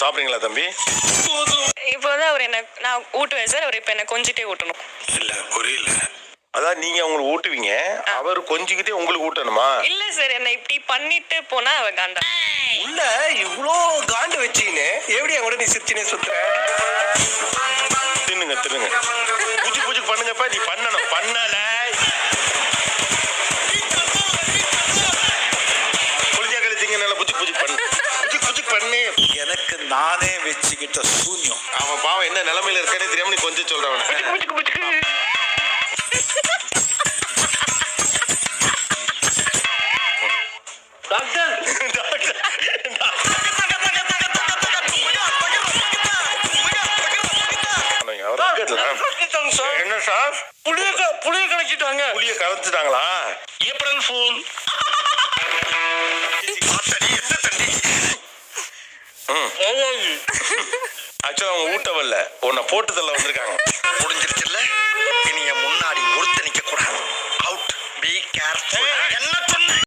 சாப்பிடுறீங்களா தம்பி? இப்போ வந்து அவர் என்ன நான் ஊட்டுவேன் சார். அவர் இப்போ என்ன கொஞ்சிட்டே ஊட்டணும். இல்ல புரியல. அதான் நீங்க அவங்களுக்கு ஊட்டுவீங்க, அவர் கொஞ்சிக்கிட்டே உங்களுக்கு ஊட்டணுமா? இல்ல சார், என்ன இப்படி பண்ணிட்டு போனா அவ காண்டா. உள்ள இவ்ளோ காண்டு வச்சீங்க, எப்படி கூட நீ சிரிச்சினே சுத்துற? தின்னுங்க தின்னுங்க, பூச்சி பூச்சி பண்ணுங்கப்பா. நீ பண்ணணும், பண்ணல புளிஞ்சா கழிச்சிங்க, நல்லா பூச்சி பூச்சி பண்ணு, பூச்சி பூச்சி பண்ணு. எனக்கு நானே வச்சுக்கிட்ட சூன்யம். அவன் பாவம் என்ன நிலைமையில இருக்கானே தெரியாம நீ கொஞ்சம் சொல்றவன். டாக்டர் என்ன சார்? புளிய கலக்கிட்டாங்க. புளிய கலந்துட்டாங்களா? April fool. ஆக்சுவலா அவங்க ஊட்ட வரல, உன்னை போட்டு தள்ள வந்திருக்காங்க. முடிஞ்சிருச்சுல்ல, இனி முன்னாடி ஒருத்த நிக்க கூடாது. அவுட். Be careful. என்ன